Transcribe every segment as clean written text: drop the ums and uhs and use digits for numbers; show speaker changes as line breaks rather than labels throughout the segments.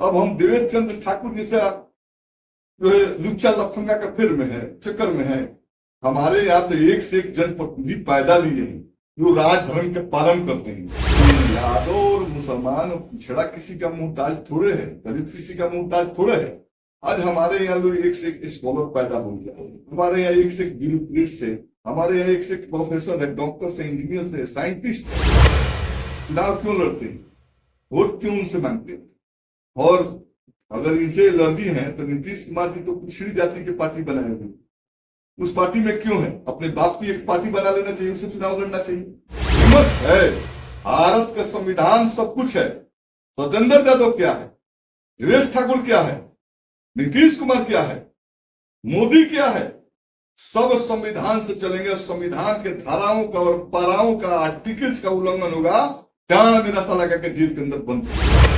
अब हम देवेंद्र चंद्र ठाकुर जैसे जो है लुच्चा लफंगा का फिर में है, चक्कर में है। हमारे यहाँ तो एक से एक जनप्रतिनिधि पैदा लिए हैं जो राजधर्म के पालन करते हैं। यादव और मुसलमान और पिछड़ा किसी का मुहताज थोड़े है, दलित किसी का मुहताज थोड़े है। आज हमारे यहाँ लोग एक से एक स्कॉलर पैदा हो गया, हमारे यहाँ एक से एक ब्यूरोक्रेट्स है, हमारे यहाँ एक से एक प्रोफेसर है, डॉक्टर से, इंजीनियर है, साइंटिस्ट है। चुनाव क्यों लड़ते हैं, वोट क्यों उनसे मांगते हैं? और अगर इनसे एलर्जी है तो नीतीश कुमार जी तो पिछड़ी जाति की पार्टी बनाए हुए, उस पार्टी में क्यों है? अपने बाप की एक पार्टी बना लेना चाहिए, उसे चुनाव लड़ना चाहिए। हिम्मत है। भारत का संविधान सब कुछ है। स्वतंत्र यादव क्या है, देवेश ठाकुर क्या है, नीतीश कुमार क्या है, मोदी क्या है, सब संविधान से चलेंगे। संविधान के धाराओं का और पाराओं का, आर्टिकल्स का उल्लंघन होगा, टांग नशा लगा के जेल के अंदर बंद।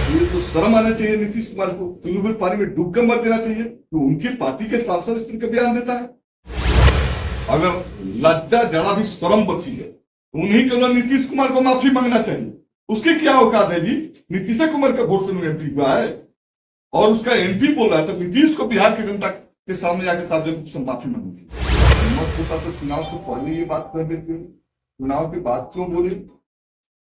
ये तो शर्म आना चाहिए नीतीश कुमार को। चुल्लू पानी में डूब कर मर देना चाहिए तो उनकी पार्टी के सांसद इस तरह का बयान देता है। अगर लज्जा जरा भी शर्म बची है तो उन्हीं के नीतीश कुमार को माफी मांगना चाहिए। उसकी क्या औकात है जी? नीतीश कुमार का वोट से एमपी हुआ है और उसका एमपी बोल रहा है तो नीतीश को बिहार की जनता के सामने जाकर सार्वजनिक से माफी मांगनी चाहिए। हिम्मत होता तो चुनाव से पहले ये बात कर देते, चुनाव के बाद क्यों बोले?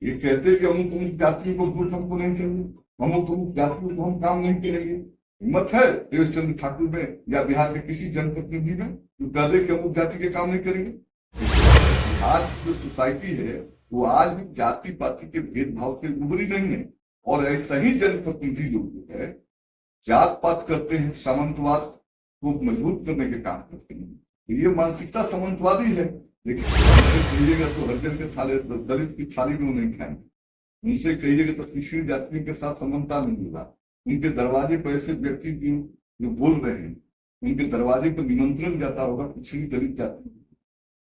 ये कहते कि अमुक अमुक जातियों को वोट हमको नहीं चाहिए, अमुक अमुक जातियों को हम काम नहीं करेंगे। हिम्मत है देवेश चंद्र ठाकुर में या बिहार के किसी जनप्रतिनिधि में जो कह दे कि अमुक जाति के काम नहीं करेंगे? बिहार की जो सोसाइटी है वो आज भी जाति पाति के भेदभाव से उभरी नहीं है। और ऐसा ही जनप्रतिनिधि लोग है जात पात करते हैं, सामंतवाद को मजबूत करने के काम करते हैं। ये मानसिकता सामंतवादी है। लेकिन कहिएगा तो हरिजन के थाली, दलित की थाली में नहीं खाएंगे। उनसे कहिएगा तो पिछड़ी जाति के साथ समानता नहीं होगा। उनके दरवाजे पर ऐसे व्यक्ति जो बोल रहे हैं, उनके दरवाजे पर निमंत्रण जाता होगा पिछड़ी दलित जाति,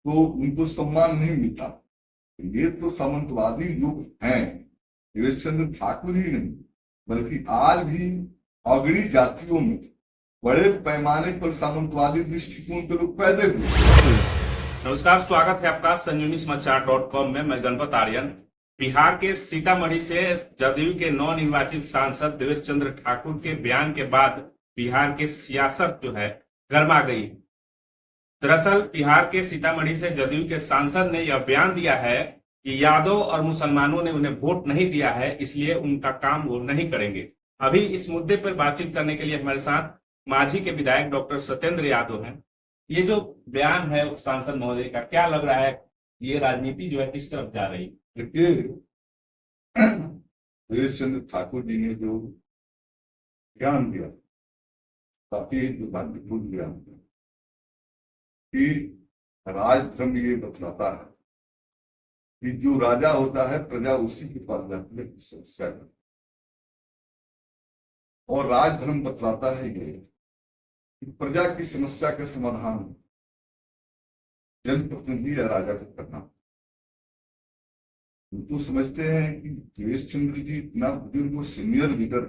तो उनको सम्मान नहीं मिलता। ये तो सामंतवादी लोग हैं। देवेश चंद्र ठाकुर ही नहीं बल्कि आज भी अगड़ी जातियों में बड़े पैमाने पर सामंतवादी दृष्टिकोण के लोग पैदा हुए।
नमस्कार, स्वागत है आपका संजीवनी समाचार.com में। मैं गणपत आर्यन। बिहार के सीतामढ़ी से जदयू के नवनिर्वाचित सांसद देवेश चंद्र ठाकुर के बयान के बाद बिहार के सियासत जो है गर्मा गई। दरअसल बिहार के सीतामढ़ी से जदयू के सांसद ने यह बयान दिया है कि यादव और मुसलमानों ने उन्हें वोट नहीं दिया है, इसलिए उनका काम वो नहीं करेंगे। अभी इस मुद्दे पर बातचीत करने के लिए हमारे साथ मांझी के विधायक डॉक्टर सत्येंद्र यादव हैं। ये जो बयान है सांसद महोदय का, क्या लग रहा है, ये राजनीति जो है किस तरफ जा रही है?
देखिए, देवेश चंद्र ठाकुर जी ने जो बयान दिया काफी दुर्भाग्यपूर्ण बयान दिया कि राजधर्म ये बतलाता है कि जो राजा होता है प्रजा उसी के पास जाती है समस्या है। और राजधर्म बतलाता है ये कि प्रजा की समस्या के समाधान जनप्रतिनिधि या राजा को करना। तो समझते हैं कि देवेश चंद्र जी इतना बुजुर्ग सीनियर लीडर,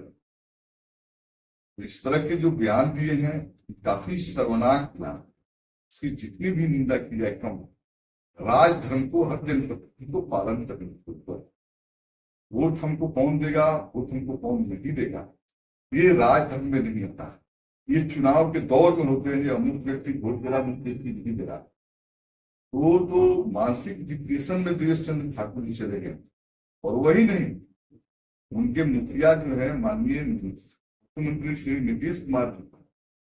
इस तरह के जो बयान दिए हैं काफी शर्मनाक बयान। इसकी जितनी भी निंदा की जाए कम। राजधर्म को हर जनप्रतिनिधि को पालन करने के ऊपर वोट हमको कौन देगा, वोट हमको कौन नहीं देगा, ये राजधर्म में नहीं आता है। ये चुनाव के दौर में होते हैं, अमुक व्यक्ति वोट दे रहा, अमुक व्यक्ति नहीं दे रहा। तो मानसिक डिप्रेशन में देवेश चंद्र ठाकुर जी चले गए। और वही नहीं, उनके मुखिया जो है माननीय मुख्यमंत्री श्री नीतीश कुमार जी,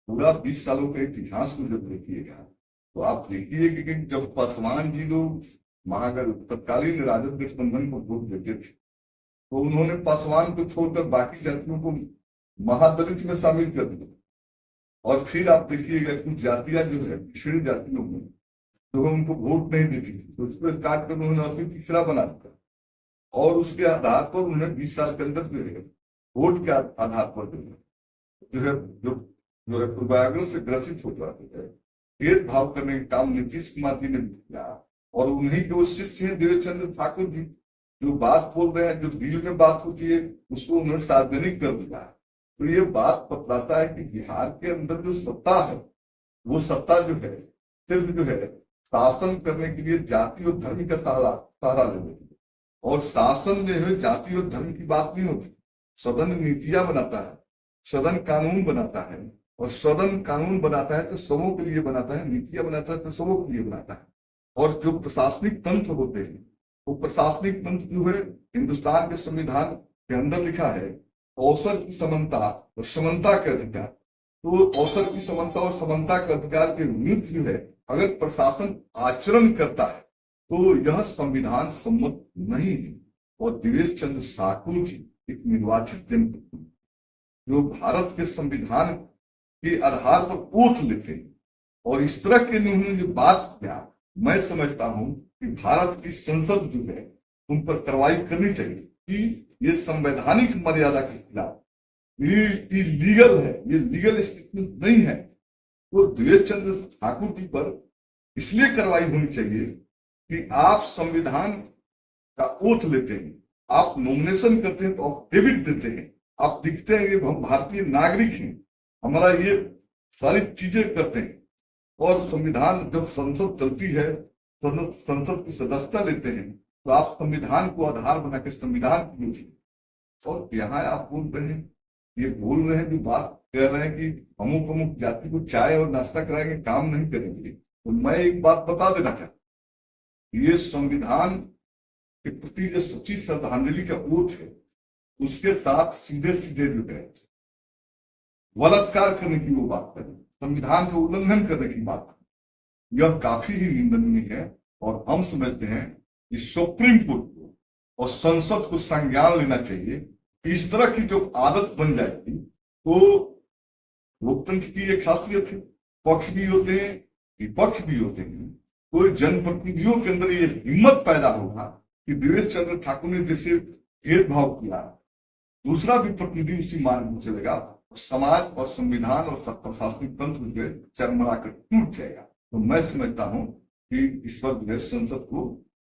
पूरा 20 सालों के इतिहास को जब देखिएगा तो आप देखिए कि जब पासवान जी लोग तत्कालीन राजद गठबंधन को वोट देते थे तो उन्होंने पासवान को छोड़कर बाकी जातियों को महादलित में शामिल कर दिया। और फिर आप देखिएगा कुछ जातियां जो है पिछड़ी जातियों में तो उनको वोट नहीं देती थी, तो उसको स्टार्ट कर उन्होंने अति पिछड़ा बना दिया। और उसके आधार पर उन्हें 20 साल के अंदर जो है वोट के आधार पर जो है पूर्वाग्रह से ग्रसित हो जाते हैं, भेदभाव करने का काम नीतीश कुमार जी ने किया। और उन्हीं के वो शिष्य हैं देवेश चंद्र ठाकुर जी, जो बात बोल रहे हैं, जो दिल में बात होती है उसको उन्होंने सार्वजनिक कर दिया। तो ये बात बतलाता है कि बिहार के अंदर जो सत्ता है वो सत्ता जो है सिर्फ जो है शासन करने के लिए जाति और धर्म का सहारा ले लेती है। और शासन में है जाति और धर्म की बात नहीं होती। सदन नीतियां बनाता है, सदन कानून बनाता है, और सदन कानून बनाता है तो सबों के लिए बनाता है, नीतियां बनाता है तो सबों के लिए बनाता है। और जो प्रशासनिक तंत्र होते हैं, वो प्रशासनिक तंत्र जो है हिंदुस्तान के संविधान के अंदर लिखा है, अवसर की समानता और समानता के अधिकार। तो अवसर की समानता और समानता के अधिकार के विरुद्ध जो है अगर प्रशासन आचरण करता है तो यह संविधान सम्मत नहीं है। और देवेश चंद्र ठाकुर जी एक निर्वाचित जनप्रतिनिधि जो भारत के संविधान के आधार पर ओथ लेते हैं, और इस तरह के उन्होंने जो बात किया, मैं समझता हूं कि भारत की संसद जो है उन पर कार्रवाई करनी चाहिए कि ये संवैधानिक मर्यादा के खिलाफ, ये लीगल है, ये लीगल स्टेटमेंट नहीं है। तो देवेश चंद्र ठाकुर जी पर इसलिए कार्रवाई होनी चाहिए कि आप संविधान का ओथ लेते हैं, आप नॉमिनेशन करते हैं तो एफिडेविट देते हैं, आप लिखते हैं कि हम भारतीय नागरिक हैं, हमारा ये सारी चीजें करते हैं। और संविधान जब संसद चलती है, संसद की सदस्यता लेते हैं, तो आप संविधान को आधार बना के संविधान की यूज। और यहाँ आप बोल रहे हैं, ये बोल रहे हैं, जो बात कह रहे हैं कि अमुक अमुक जाति को चाय और नाश्ता कराएंगे, काम नहीं करेंगे। तो मैं एक बात बता देना चाहता हूं, ये संविधान के प्रति जो सच्ची श्रद्धांजलि का ओथ है, उसके साथ सीधे सीधे जो है बलात्कार करने की वो बात करें, संविधान का उल्लंघन करने की बात करें, यह काफी ही निंदनीय है। और हम समझते हैं कि सुप्रीम कोर्ट को और संसद को संज्ञान लेना चाहिए। इस तरह की जो आदत बन जाएगी तो लोकतंत्र की एक खासियत है, पक्ष भी होते हैं विपक्ष भी होते हैं, कोई जनप्रतिनिधियों के अंदर ये हिम्मत पैदा होगा कि देवेश चंद्र ठाकुर ने जैसे भेदभाव किया, दूसरा भी प्रतिनिधि उसी मार्ग में चलेगा, समाज और संविधान और प्रशासनिक तंत्र जो है चरमरा कर टूट जाएगा। तो मैं समझता हूं कि इस पर जो है संसद को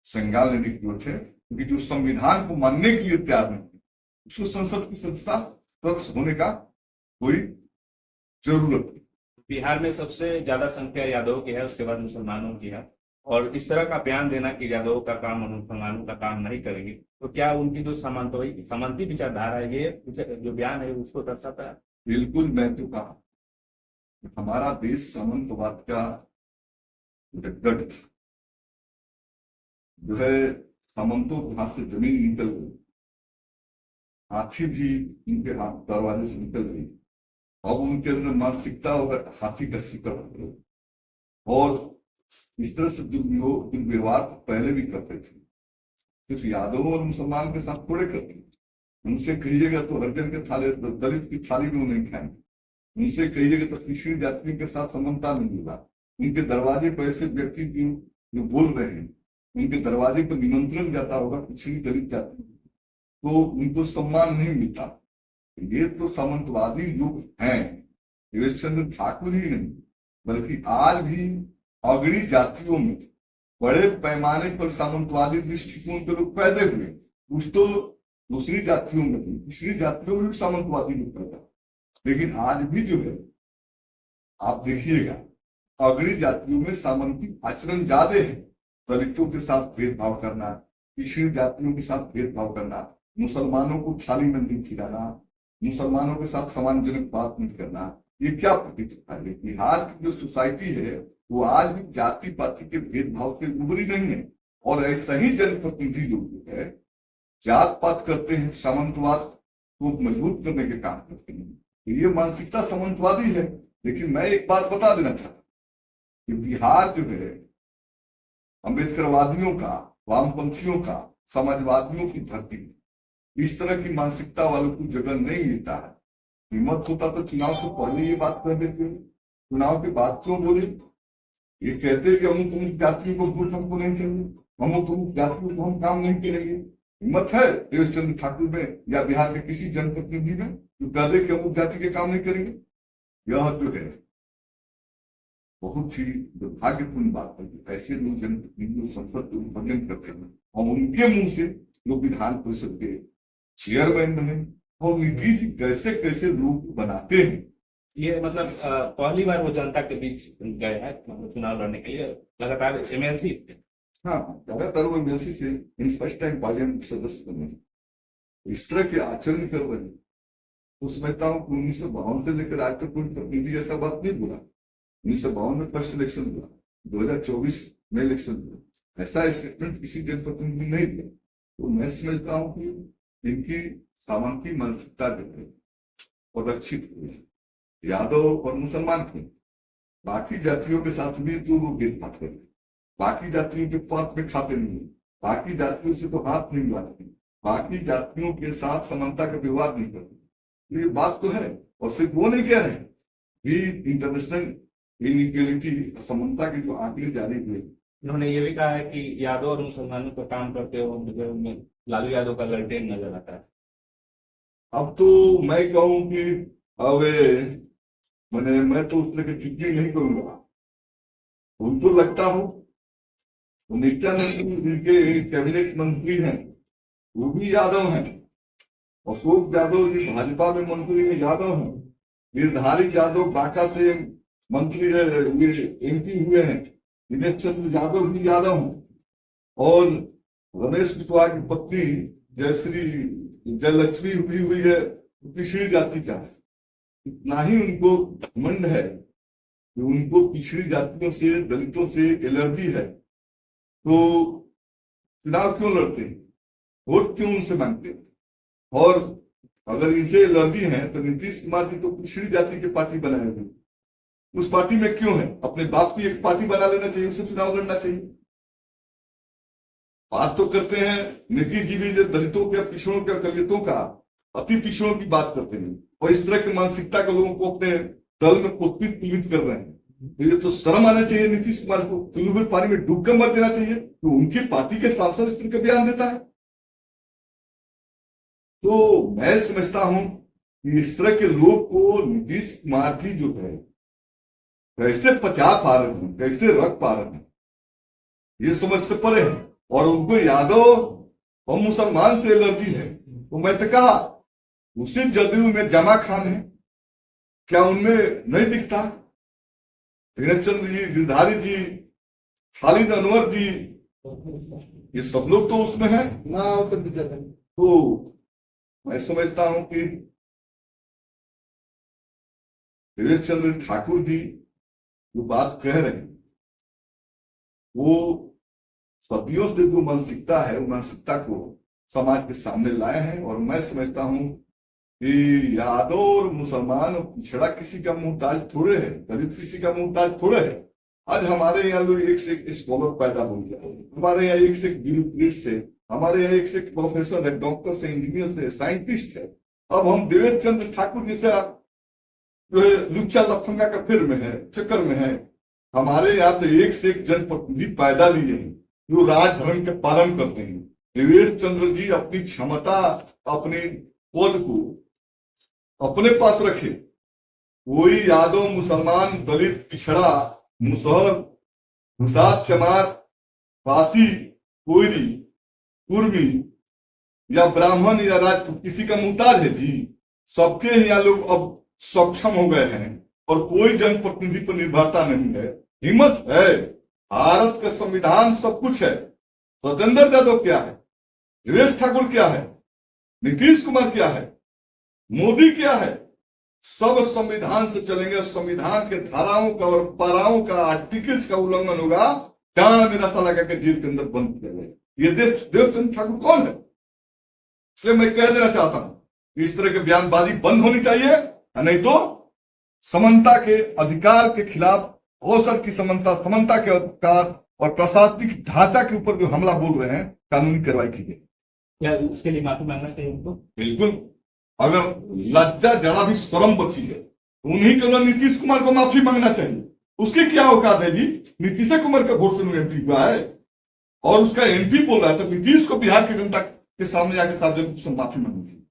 संज्ञान लेने की जरूरत है, क्योंकि जो संविधान को मानने के लिए तैयार नहीं है उसको संसद की सदस्यता रद्द होने का कोई जरूरत नहीं।
बिहार में सबसे ज्यादा संख्या यादवों की है, उसके बाद मुसलमानों की है, और इस तरह का बयान देना कि यादवों का काम और मुसलमानों का काम नहीं करेंगे, तो क्या उनकी जो सामंती विचारधारा है, ये जो बयान है उसको दर्शाता है?
बिल्कुल, मैं तो कहा हमारा देश सामंतवाद का गढ़ था, जो है सामंतों के हाथ से जमीन निकल गई, हाथी भी उनके हाथ दरवाजे से निकल गई। अब उनके अंदर मानसिकता होगा हाथी का शिकार हो, और इस तरह से दुर्व्यवहार पहले भी करते थे, सिर्फ यादव और मुसलमान के साथ थोड़े करते। उनसे कहिएगा तो हरिजन के थाली, दलित की थाली में नहीं खाएंगे, उनसे कहिएगा तो पिछड़ी जातियों के साथ समानता नहीं होगा। उनके दरवाजे पर ऐसे व्यक्ति जो बोल रहे हैं, उनके दरवाजे पर निमंत्रण जाता होगा पिछड़ी दलित जाति, तो उनको सम्मान नहीं मिलता। ये तो सामंतवादी लोग हैं, देवेश चंद्र ठाकुर ही नहीं बल्कि आज भी अगड़ी जातियों में बड़े पैमाने पर सामंतवादी दृष्टिकोण के लोग पैदा हुए। कुछ तो दूसरी जातियों में भी, तीसरी जातियों में भी सामंतवादी लोग पैदा, लेकिन आज भी जो है आप देखिएगा अगड़ी जातियों में सामंती आचरण ज्यादा है। दलितों के साथ भेदभाव करना, पिछड़ी जातियों के साथ भेदभाव करना, मुसलमानों को थाली में नहीं खिलाना, मुसलमानों के साथ सम्मानजनक बात नहीं करना, ये क्या प्रतीक है? बिहार की जो सोसाइटी है वो आज भी जाति पाति के भेदभाव से उभरी नहीं है। और ऐसा ही जनप्रतिनिधि लोग जो है जात पात करते हैं, सामंतवाद को मजबूत करने के काम करते हैं, तो ये मानसिकता सामंतवादी है। लेकिन मैं एक बात बता देना चाहता हूं कि बिहार जो है अम्बेडकरवादियों का, वामपंथियों का, समाजवादियों की धरती, इस तरह की मानसिकता वालों को जगह नहीं मिलता है। हिम्मत होता तो चुनाव से पहले ये बात कर देते, चुनाव के बाद क्यों बोले? ये कहते कि अमुक अमुक जातियों को वोट हमको नहीं चाहिए, अमुक अमुक जातियों को हम काम नहीं करेंगे। हिम्मत है देवेश चंद्र ठाकुर में या बिहार के किसी जनप्रतिनिधि में जो कह दे कि अमुक जाति के काम नहीं करेंगे? यह जो है बहुत ही दुर्भाग्यपूर्ण बात है कि ऐसे लोग जनप्रतिनिधि संसद के उल्लंघन करते हैं, और उनके मुंह से लोग विधान परिषद के चेयरमैन रहे, और नीति जी कैसे कैसे लोग बनाते हैं।
ये मतलब पहली बार वो जनता के बीच गए हैं चुनाव लड़ने के लिए, लगातार एमएलसी।
हाँ, लगातार वो एमएलसी से फर्स्ट टाइम पार्लियामेंट सदस्य बने, इस तरह के आचरण कर रहे हैं, तो समझता हूँ 1952 से लेकर आज तक कोई प्रतिनिधि ऐसा बात नहीं बोला। 1952 में फर्स्ट इलेक्शन हुआ, 2024 में इलेक्शन हुआ, ऐसा स्टेटमेंट किसी जनप्रतिनिधि नहीं दिया। तो मैं समझता हूँ कि इनकी सामंती मानसिकता जो है और रक्षित हुई, यादव और मुसलमान थे, बाकी जातियों के साथ भी तो वो भेदभाव करते, बाकी जातियों के पात में खाते नहीं, बाकी जातियों से तो हाथ नहीं मिलाते, बाकी जातियों के साथ समानता का व्यवहार नहीं करते। ये बात तो है, और सिर्फ वो नहीं कह रहे भी इंटरनेशनल इनइक्वालिटी असमानता के जो आंकड़े जारी हुए।
उन्होंने ये भी कहा है कि यादव और मुसलमानों का काम करते हो मुझे उनमें लालू यादव का ललटेन नजर आता है।
अब तो मैं कहूं कि अब मैं तो उस तरह की टिप्पणी नहीं करूंगा। उनको लगता हो नित्यानंद जिनके कैबिनेट मंत्री हैं वो भी यादव हैं, अशोक यादव जी भाजपा में मंत्री हैं, यादव हैं, गिरधारी यादव बांका से मंत्री है, एमपी हुए हैं, दिनेश चंद्र यादव भी यादव हैं, और रमेश कुशवाहा की पत्नी जयश्री जयलक्ष्मी भी हुई है, पिछड़ी जाति का है। इतना ही उनको घमंड है कि उनको पिछड़ी जातियों से, दलितों से एलर्जी है, तो चुनाव क्यों लड़ते हैं, वोट क्यों उनसे मांगते हैं? और अगर इनसे एलर्जी है तो नीतीश कुमार जी तो पिछड़ी जाति की पार्टी बनाए हुए, उस पार्टी में क्यों है? अपने बाप की एक पार्टी बना लेना चाहिए, उससे चुनाव लड़ना चाहिए। बात तो करते हैं नीतीश जी भी जो दलितों के, पिछड़ों के, दलितों का, अति पिछड़ों की बात करते हैं, और इस तरह की मानसिकता के लोगों को अपने दल में पुष्पित पीड़ित कर रहे हैं। तो ये तो शर्म आना चाहिए नीतीश कुमार को, चुलबुल पानी में डूबकर मर देना चाहिए। तो उनकी पार्टी के सांसद इस तरह का बयान देता है, तो मैं समझता हूं कि इस तरह के लोग को नीतीश कुमार जी जो है कैसे पचा पा रहे हैं, कैसे रख पा रहे हैं, ये समझ से परे है। और उनको यादव और मुसलमान से एलर्जी है, तो मैं तो कहा उसी जदयू में जमा खान है, क्या उनमें नहीं दिखता? दिनेश चंद्र जी, गिरधारी जी, खालिद अनवर जी, ये सब लोग तो उसमें है ना। तो मैं समझता हूं कि दिनेश चंद्र ठाकुर जी जो बात कह रहे हैं वो सदियों से जो मानसिकता है, वो मानसिकता को समाज के सामने लाए हैं। और मैं समझता हूं कि यादव और मुसलमान और पिछड़ा किसी का मोहताज थोड़े है, दलित किसी का मोहताज थोड़े है। आज हमारे यहाँ लोग एक से एक स्कॉलर पैदा हो गया, हमारे यहाँ एक से एक ब्यूरोक्रेट है, हमारे यहाँ एक से एक प्रोफेसर है, डॉक्टर से, इंजीनियर से, साइंटिस्ट है। अब हम देवेश चंद्र ठाकुर जैसे जो है लुच्चा लफंगा का फिर में है, चक्कर में है। हमारे यहाँ तो एक से एक जनप्रतिनिधि पैदा लिए हैं जो राज धर्म के पालन करते हैं। देवेश चंद्र जी अपनी क्षमता, अपने पद को अपने पास रखे, कोई यादव, मुसलमान, दलित, पिछड़ा, मुसहर, गुसात, चमार, पासी, कोयरी, कुर्मी या ब्राह्मण या राजपूत किसी का मुहताज है जी? सबके यहाँ लोग अब सक्षम हो गए हैं और कोई जनप्रतिनिधि पर निर्भरता नहीं है। हिम्मत है, भारत का संविधान सब कुछ है। सत्येंद्र यादव क्या है, दिनेश ठाकुर क्या है, नीतीश कुमार क्या है, मोदी क्या है, सब संविधान से चलेंगे। संविधान के धाराओं का और पाराओं का, आर्टिकल्स का उल्लंघन होगा, डांड में नशा लगा के जेल के अंदर बंद किया जाए। ये देवेश चंद्र ठाकुर कौन है? इसलिए मैं कह देना चाहता हूं इस तरह की बयानबाजी बंद होनी चाहिए, नहीं तो समानता के अधिकार के खिलाफ, अवसर की समानता के अधिकार और प्रशासनिक ढांचा के ऊपर जो हमला बोल रहे हैं, कानूनी कार्रवाई की जाए।
क्या इसके लिए माफी मांगना चाहिए उनको?
बिल्कुल, अगर लज्जा जरा भी शर्म बची है तो उन्हीं के लिए नीतीश कुमार को माफी मांगना चाहिए। उसकी क्या औकात है जी? नीतीश कुमार का वोट से एमपी हुआ है और उसका एमपी बोल रहा है, तो नीतीश को बिहार की जनता के सामने जाकर सार्वजनिक रूप से माफी मांगनी चाहिए।